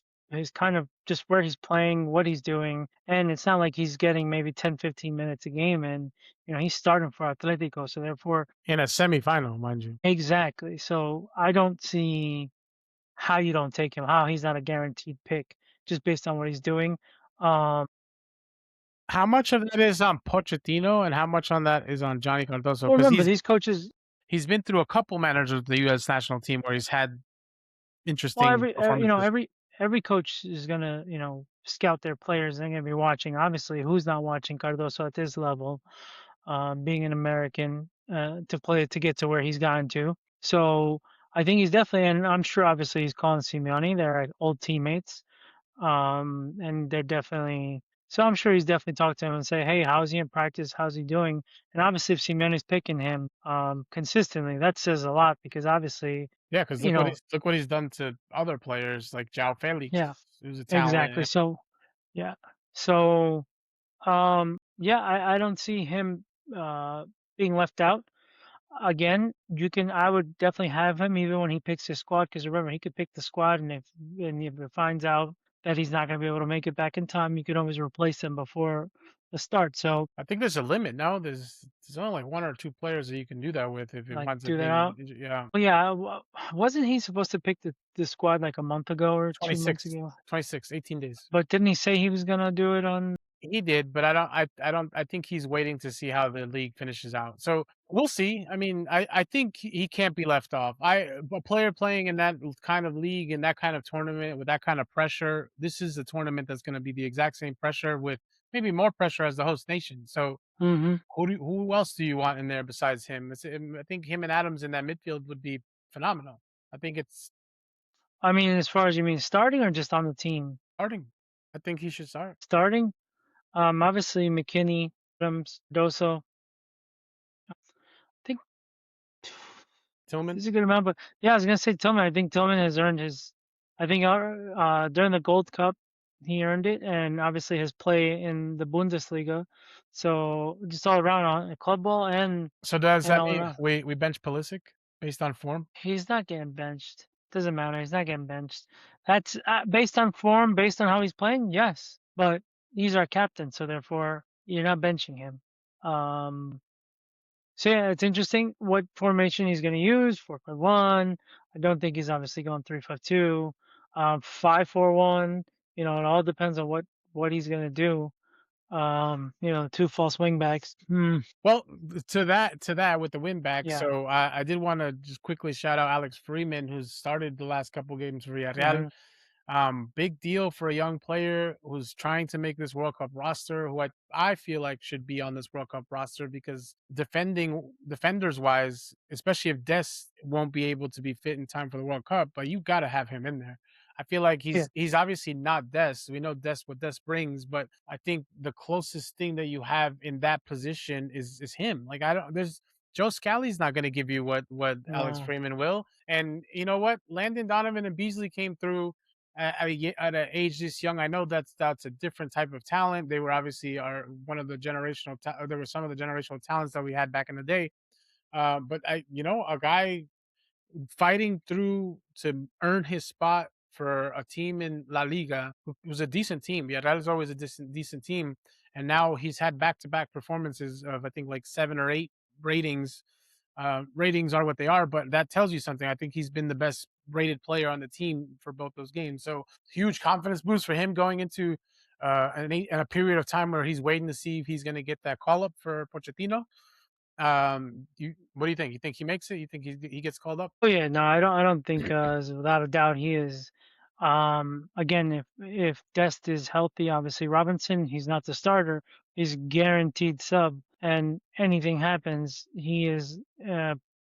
kind of just where he's playing, what he's doing, and it's not like he's getting maybe 10, 15 minutes a game, and he's starting for Atletico, so therefore In a semifinal, mind you. exactly. So I don't see how you don't take him, how he's not a guaranteed pick just based on what he's doing. Um, How much of that is on Pochettino and how much on that is on Johnny Cardoso? well, Because remember these coaches. he's been through a couple managers of the U.S. national team where he's had Well, interesting performances. every coach is gonna scout their players. They're gonna be watching. Obviously, who's not watching Cardoso at this level? Being an American to get to where he's gotten to. So I think he's definitely, and I'm sure obviously he's calling Simeone. They're like old teammates, and they're definitely. So I'm sure he's definitely talked to him and say, hey, how's he in practice? How's he doing? And obviously, if Simeone's picking him consistently, that says a lot because obviously, Yeah, because you know, look what he's done to other players like João yeah, Felix, who's a exactly. talent. So yeah, so yeah, I don't see him uh, being left out. Again, I would definitely have him even when he picks his squad because remember he could pick the squad and if it finds out that he's not going to be able to make it back in time, you can always replace him before the start. So I think there's a limit now. There's only like one or two players that you can do that with if it like winds up do that being out. yeah. Well, yeah, wasn't he supposed to pick the squad like a month ago or 2 months 26, ago? 26, 18 days. But didn't he say he was going to do it on? He did, but I think he's waiting to see how the league finishes out. So we'll see. I mean, I think he can't be left off. A player playing in that kind of league, in that kind of tournament, with that kind of pressure, this is a tournament that's going to be the exact same pressure with maybe more pressure as the host nation. So Hmm. who else do you want in there besides him? I think him and Adams in that midfield would be phenomenal. I think it's I mean, as far as you mean starting or just on the team? starting. I think he should start. Starting. Obviously McKinney, Adams, Doso. I think Tillman. he's a good amount, but yeah, I was gonna say Tillman. I think Tillman has earned his. I think during the Gold Cup, he earned it, and obviously his play in the Bundesliga. So just all around on club ball So does and that all mean around. we bench Pulisic based on form? He's not getting benched. Doesn't matter. He's not getting benched. That's based on form, based on how he's playing. Yes, but he's our captain, so therefore you're not benching him. Um, so yeah, it's interesting what formation he's going to use. 4-1. I don't think he's obviously going 3-5-2, 5-4-1. It all depends on what he's going to do. Two false wing backs. Well, to that with the win back, Yeah. so I did want to just quickly shout out Alex Freeman, who's started the last couple games for Villarreal. Hmm. Big deal for a young player who's trying to make this World Cup roster, who I feel like should be on this World Cup roster because defenders wise, especially if Des won't be able to be fit in time for the World Cup, but you got to have him in there. I feel like Yeah. he's obviously not Des. We know Des what Des brings, but I think the closest thing that you have in that position is him. Like I don't there's Joe Scally's not going to give you what Alex No. Freeman will. And you know what? Landon Donovan and Beasley came through at an age this young. I know that's a different type of talent. They were obviously are one of the there were some of the generational talents that we had back in the day. But a guy fighting through to earn his spot for a team in La Liga who was a decent team. Yeah, that is always a decent team. And now he's had back to back performances of I think like 7 or 8 ratings. Ratings are what they are, but that tells you something. I think he's been the best rated player on the team for both those games. So huge confidence boost for him going into a period of time where he's waiting to see if he's going to get that call up for Pochettino. What do you think? You think he makes it? You think he gets called up? Oh yeah, no, I don't think without a doubt he is. Again, if Dest is healthy, obviously Robinson, he's not the starter. He's guaranteed sub, and anything happens, he is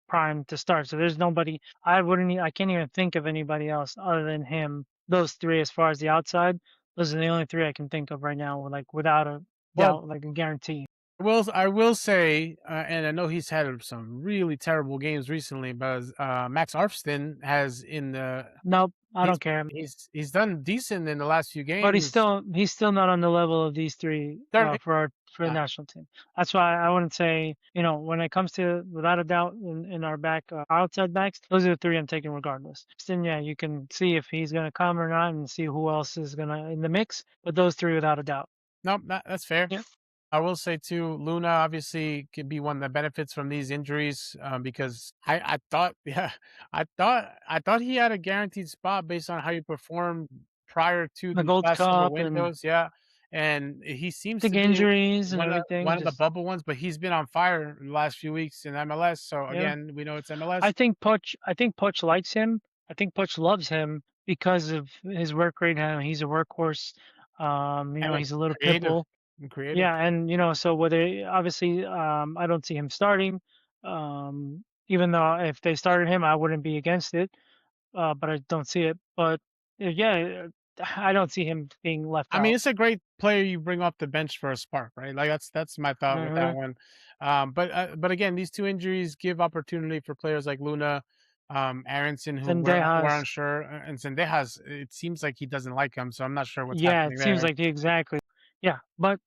primed to start. So there's nobody. I can't even think of anybody else other than him. Those three, as far as the outside, those are the only three I can think of right now, like without a Well, doubt, like a guarantee. I will say, and I know he's had some really terrible games recently, but Max Arfstin has in the Nope, I he's don't care. he's done decent in the last few But he's games. still he's still not on the level of these three They're- for the yeah, national team. That's why I wouldn't say when it comes to without a doubt in our outside backs, those are the three I'm taking regardless. Then yeah, you can see if he's gonna come or not, and see who else is gonna in the mix. But those three without a doubt. no, that's fair. Yeah, I will say too, Luna obviously could be one that benefits from these injuries because I thought, yeah, I thought he had a guaranteed spot based on how he performed prior to the these Gold last several Cup and windows. Yeah, and he I seems think to be injuries and one everything. of the Just bubble ones, but he's been on fire the last few weeks in MLS. So yeah, again, we know it's I MLS think Poch likes him. I think Poch loves him because of his work rate. He's a workhorse. and He's a little pit creative bull. and creative. Yeah, and so whether obviously I don't see him starting. Even though if they started him, I wouldn't be against it. But I don't see it. But yeah, I don't see him being left I mean, out. it's a great player you bring off the bench for a spark, right? Like that's my thought with that Hmm. one. But again, these two injuries give opportunity for players like Luna, Aronson, who we're Zendejas, unsure, and Sendejas. It seems like he doesn't like him, so I'm not sure what's yeah, happening it seems there. like exactly. Yeah, but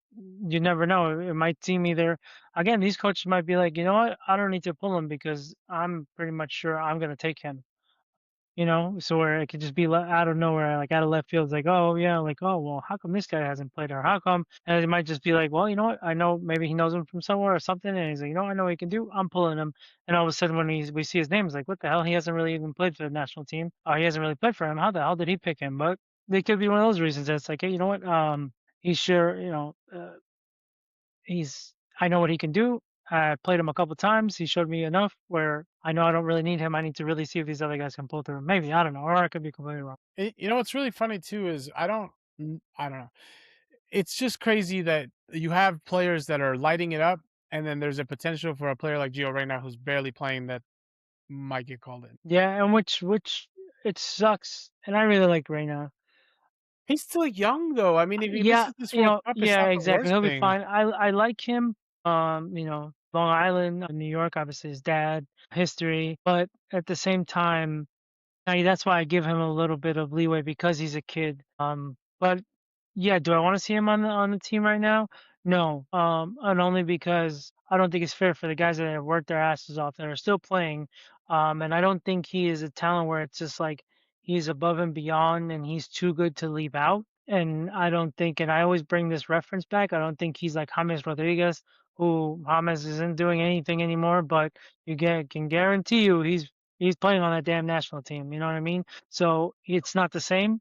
you never know. It might seem either. Again, these coaches might be like, you know what? I don't need to pull him because I'm pretty much sure I'm gonna take him. So where it could just be out of nowhere, like out of left field, it's like, oh yeah, like, oh well, how come this guy hasn't played, or how come? And it might just be like, well, you know what? I know maybe he knows him from somewhere or something, and he's like, I know what he can do. I'm pulling him, and all of a sudden when we see his name, it's like, what the hell? He hasn't really even played for the national team. He hasn't really played for him. How the hell did he pick him? But they could be one of those reasons. That it's like, hey, you know what? He's sure, I know what he can do. I played him a couple times. He showed me enough where I know I don't really need him. I need to really see if these other guys can pull through. Maybe I don't know, or I could be completely wrong. What's really funny too is I don't know. It's just crazy that you have players that are lighting it up, and then there's a potential for a player like Gio right now who's barely playing that might get called in. Yeah, and which it sucks. And I really like Reyna. He's still young though. I mean, if he Yeah, misses this World Cup, it's yeah, not the exactly. worst He'll be thing. fine. I like him. Long Island, New York, obviously his dad, history, but at the same time, that's why I give him a little bit of leeway because he's a kid. But yeah, do I want to see him on the team right now? No. And only because I don't think it's fair for the guys that have worked their asses off that are still playing. And I don't think he is a talent where it's just like he's above and beyond and he's too good to leave out. and I don't think, and I always bring this reference back. I don't think he's like James Rodriguez, who James isn't doing anything anymore, but can guarantee you he's playing on that damn national team. You know what I mean? So it's not the same.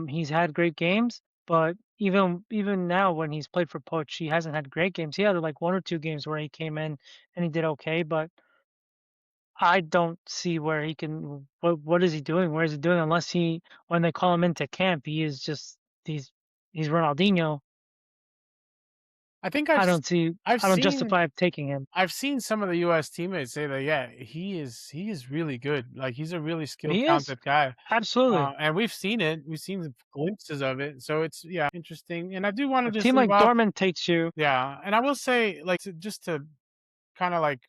He's had great games, but even now when he's played for Poach, he hasn't had great games. He had like one or two games where he came in and he did okay, but I don't see where he can. What is he doing? Where is he doing? Unless he, when they call him into camp, he is just he's he's Ronaldinho. I think I don't see. I've I don't seen justify taking him. I've seen some of the US teammates say that yeah, he is really good. Like he's a really skilled, He is talented guy. absolutely And we've seen it. We've seen glimpses of it. So it's yeah, interesting. And I do want a to just team leave like off Dortmund takes you. yeah, and I will say like just to kind of like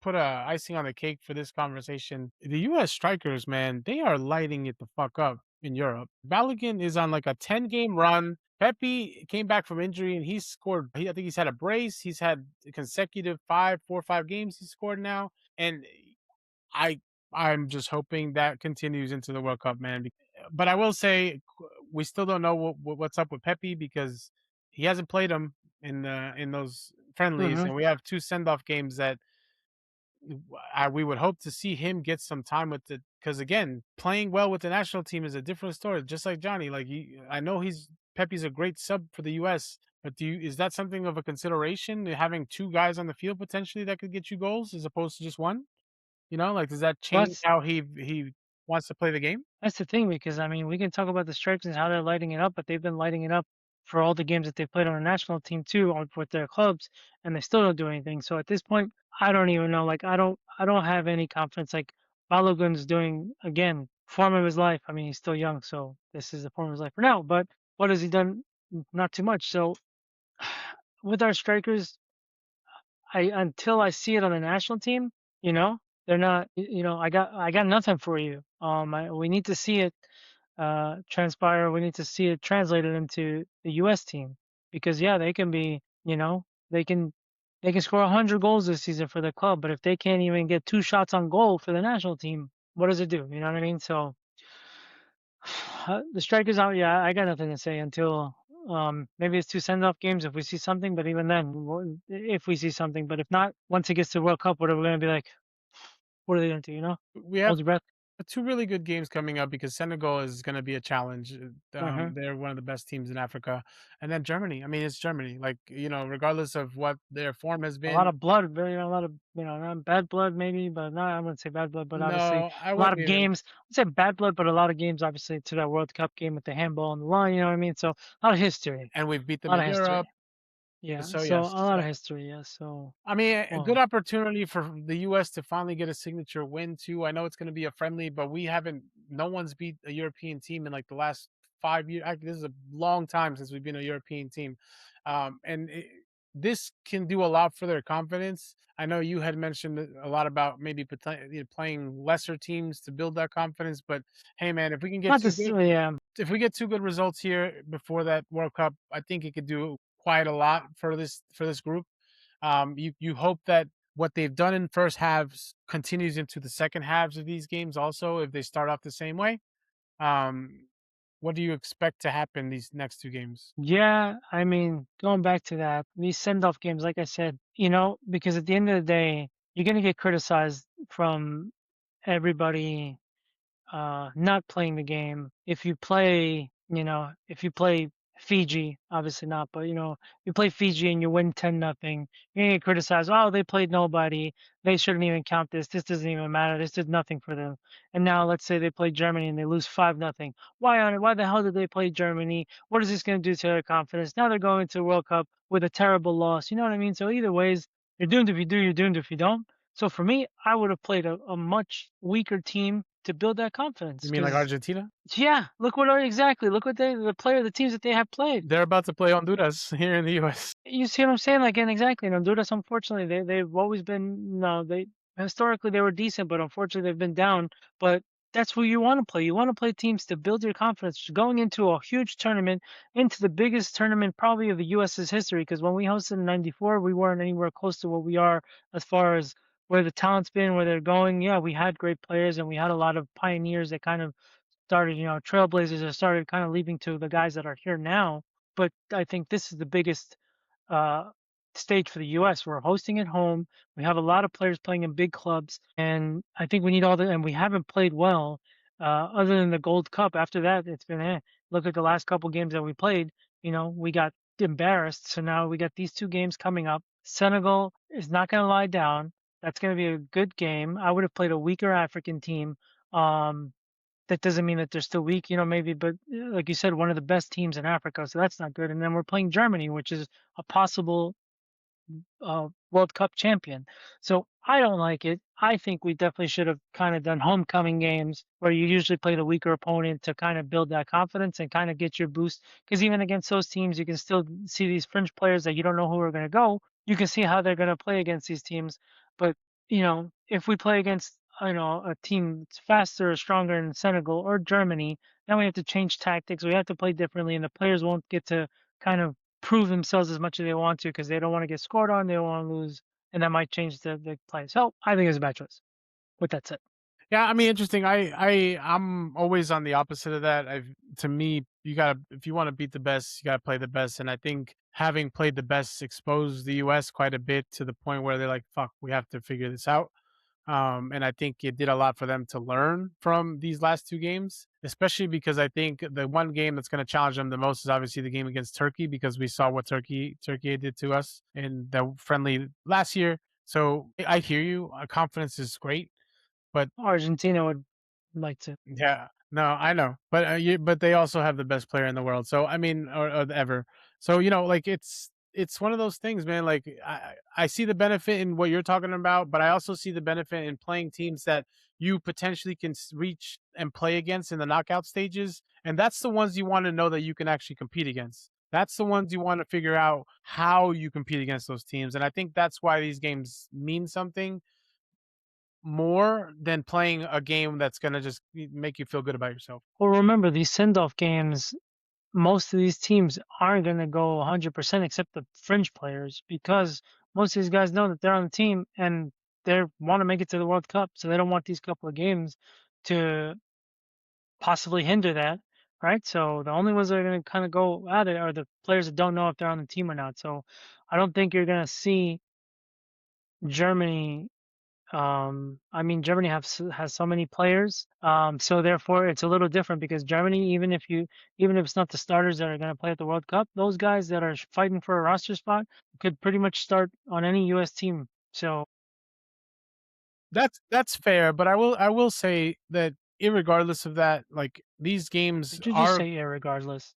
put a icing on the cake for this conversation. The US strikers, man, they are lighting it the fuck up in Europe. Balogun is on like a 10-game run. Pepe came back from injury and he's scored. I think he's had a brace. He's had consecutive 4 or 5 games he's scored now. And I I'm just hoping that continues into the World Cup, man. But I will say we still don't know what's up with Pepe because he hasn't played him in those friendlies, Hmm. and we have 2 send-off games that we would hope to see him get some time with it because again, playing well with the national team is a different story. Just like Johnny, like I know Pepe's a great sub for the U.S., but is that something of a consideration having 2 guys on the field potentially that could get you goals as opposed to just one? You know, like does that change That's how he wants to play the game? That's the thing because I mean we can talk about the strikes and how they're lighting it up, but they've been lighting it up for all the games that they played on a national team too, with their clubs, and they still don't do anything. So at this point, I don't even know. Like I don't have any confidence. Like Balogun's doing again form of his life. I mean he's still young, so this is the form of his life for now. But what has he done? Not too much. So with our strikers, I until I see it on the national team, you know, they're not. I got nothing for you. We need to see it transpire. We need to see it translated into the U.S. team because yeah, they can be, they can they can score 100 goals this season for the club, but if they can't even get 2 shots on goal for the national team, what does it do? You know what I mean? So the strikers out. Yeah, I got nothing to say until maybe it's 2 send-off games if we see something. But even then, if we see something, but if not, once it gets to World Cup, what are we gonna be like? What are they gonna do? We have Hold your breath. 2 really good games coming up because Senegal is going to be a challenge. Hmm. They're one of the best teams in Africa, and then Germany. I mean, it's Germany. Like regardless of what their form has A lot been. of blood, very a lot of not bad blood maybe, but not I wouldn't say bad blood, but obviously No, I a lot wouldn't of even. games. I'd say bad blood, but a lot of games obviously to that World Cup game with the handball on the line. You know what I mean? So a lot of history, And we've beat a them lot in of Europe. history. Yeah, So so yes, a lot of history. Yeah, so I mean, a good well, opportunity for the U.S. to finally get a signature win too. I know it's going to be a friendly, but we haven't. No one's beat a European team in like the last 5 years. Actually, this is a long time since we've been a European team, and this can do a lot for their confidence. I know you had mentioned a lot about maybe playing lesser teams to build that confidence, but hey, man, if we can get not two this. good, Yeah, if we get 2 good results here before that World Cup, I think it could do quite a lot for this group. You hope that what they've done in first halves continues into the second halves of these games. Also, if they start off the same way, um, what do you expect to happen these next 2 games? yeah. I mean, going back to that, these send-off games, like I said, because at the end of the day, you're gonna get criticized from everybody not playing the game. If you play Fiji, obviously not, but you play Fiji and you win 10-0, you're gonna get criticized. Oh, they played nobody. They shouldn't even count this. This doesn't even matter. This did nothing for them. And now let's say they play Germany and they lose 5-0. Why the hell did they play Germany? What is this gonna do to their confidence? Now they're going to the World Cup with a terrible loss. You know what I mean? So either ways, you're doomed if you do, you're doomed if you don't. So for me, I would have played a much weaker team to build that confidence. You mean like Because Argentina? yeah, look what the teams that they have played. They're about to play Honduras here in the U.S. You see what I'm saying? Like, and exactly, and Honduras, unfortunately, they've always been no, they historically they were decent, but unfortunately they've been down. But that's who you want to play. You want to play teams to build your confidence going into a huge tournament, into the biggest tournament probably of the U.S.'s history. Because when we hosted in '94, we weren't anywhere close to what we are as far as where the talent's been, where they're going. Yeah, we had great players and we had a lot of pioneers that kind of started, trailblazers have started kind of leaving to the guys that are here now. But I think this is the biggest uh, stage for the U.S. We're hosting at home. We have a lot of players playing in big clubs, and I think we need all the. And we haven't played well, other than the Gold Cup. After that, it's been look at the last couple games that we played. We got embarrassed. So now we got these two games coming up. Senegal is not going to lie down. That's going to be a good game. I would have played a weaker African team. Um, that doesn't mean that they're still weak, maybe, but like you said, one of the best teams in Africa, so that's not good. And then we're playing Germany, which is a possible World Cup champion. So I don't like it. I think we definitely should have kind of done homecoming games where you usually play the weaker opponent to kind of build that confidence and kind of get your boost. Because even against those teams, you can still see these fringe players that you don't know who are going to go. You can see how they're going to play against these teams. But, if we play against, a team that's faster or stronger in Senegal or Germany, then we have to change tactics. We have to play differently, and the players won't get to kind of prove themselves as much as they want to because they don't want to get scored on, they don't want to lose, and that might change the play. So I think it's a bad choice. With that said, Yeah, I mean, interesting. I'm always on the opposite of that. To me, you gotta if you want to beat the best, you gotta play the best. And I think having played the best exposed the U.S. quite a bit to the point where they're like, "Fuck, we have to figure this out." And I think it did a lot for them to learn from these last two games, especially because I think the one game that's going to challenge them the most is obviously the game against Turkey because we saw what Turkey did to us in the friendly last year. So I hear you. Confidence is great, but Argentina would like to. yeah, no, I know, but but they also have the best player in the world. So I mean, or ever. So like it's one of those things, man. Like I see the benefit in what you're talking about, but I also see the benefit in playing teams that you potentially can reach and play against in the knockout stages, and that's the ones you want to know that you can actually compete against. That's the ones you want to figure out how you compete against those teams, and I think that's why these games mean something more than playing a game that's gonna just make you feel good about yourself. Well, remember these send-off games. Most of these teams aren't going to go 100% except the fringe players because most of these guys know that they're on the team and they want to make it to the World Cup, so they don't want these couple of games to possibly hinder that, right? So the only ones that are going to kind of go at it are the players that don't know if they're on the team or not. So I don't think you're going to see Germany. I mean, Germany has so many players, so therefore it's a little different because Germany, even if it's not the starters that are going to play at the World Cup, those guys that are fighting for a roster spot could pretty much start on any U.S. team. So That's fair, but I will say that irregardless of that, like these games did you just are say irregardless?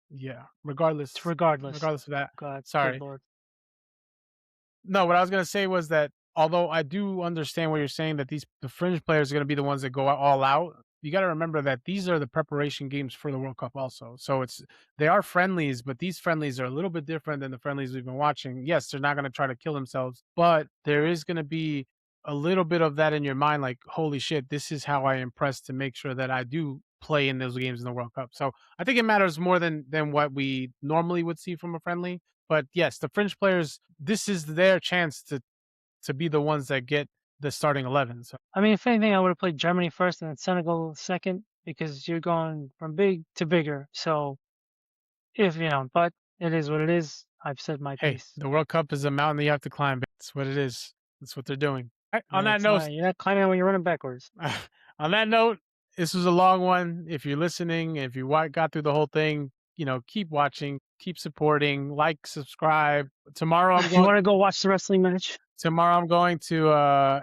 yeah, It's regardless regardless. regardless of that. God, good Sorry. lord. No, what I was gonna say was that although I do understand what you're saying that the fringe players are gonna be the ones that go all out, you gotta remember that these are the preparation games for the World Cup also. So they are friendlies, but these friendlies are a little bit different than the friendlies we've been watching. Yes, they're not gonna try to kill themselves, but there is gonna be a little bit of that in your mind, like, holy shit, this is how I impress to make sure that I do play in those games in the World Cup. So I think it matters more than what we normally would see from a friendly. But yes, the fringe players, this is their chance to be the ones that get the starting 11. So I mean, if anything, I would have played Germany first and then Senegal second because you're going from big to bigger. So if but it is what it is. I've said my hey, piece. the World Cup is a mountain you have to climb. It's what it is. That's what they're doing. On that It's note, not. You're not climbing when you're running backwards. on that note, this was a long one. If you're listening, if you got through the whole thing, keep watching, keep supporting, like, subscribe. Tomorrow I'm You going want to go watch the wrestling match? Tomorrow I'm going to a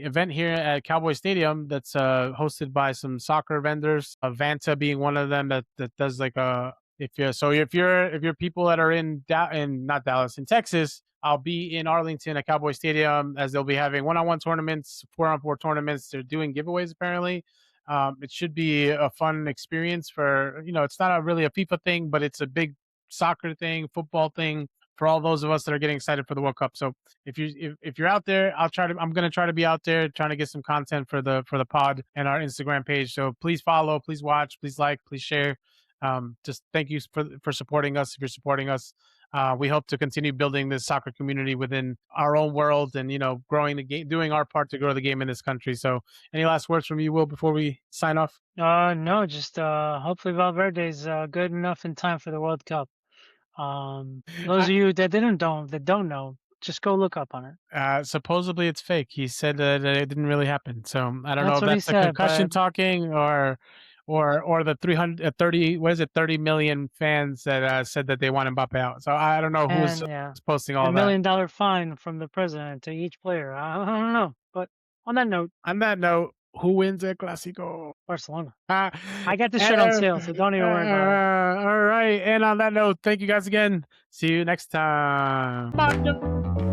event here at Cowboy Stadium that's hosted by some soccer vendors. Vanta being one of them that does like a if you're people that are in not Dallas in Texas, I'll be in Arlington at Cowboy Stadium as they'll be having one-on-one tournaments, four-on-four tournaments. They're doing giveaways apparently. It should be a fun experience for it's not really a FIFA thing, but it's a big soccer thing, football thing for all those of us that are getting excited for the World Cup. So if you're out there, I'm gonna try to be out there trying to get some content for the pod and our Instagram page. So please follow, please watch, please like, please share. Just thank you for supporting us if you're supporting us. we hope to continue building this soccer community within our own world, and growing the game, doing our part to grow the game in this country. So, any last words from you, Will, before we sign off? No, just hopefully Valverde's good enough in time for the World Cup. Those I, of you that don't know, just go look up on it. supposedly it's fake. He said that it didn't really happen. So I don't know That's if what he that's the said, concussion but talking, or the 330, what is it, 30 million fans that said that they want Mbappe out. So I don't know who's and yeah, posting the all that. $1 million fine from the president to each player. I don't know, but on that note, On that note, who wins El Clasico? Barcelona. Uh, I got the shirt on uh, sale, so don't even worry about it. all right. And on that note, thank you guys again. See you next time. Bye.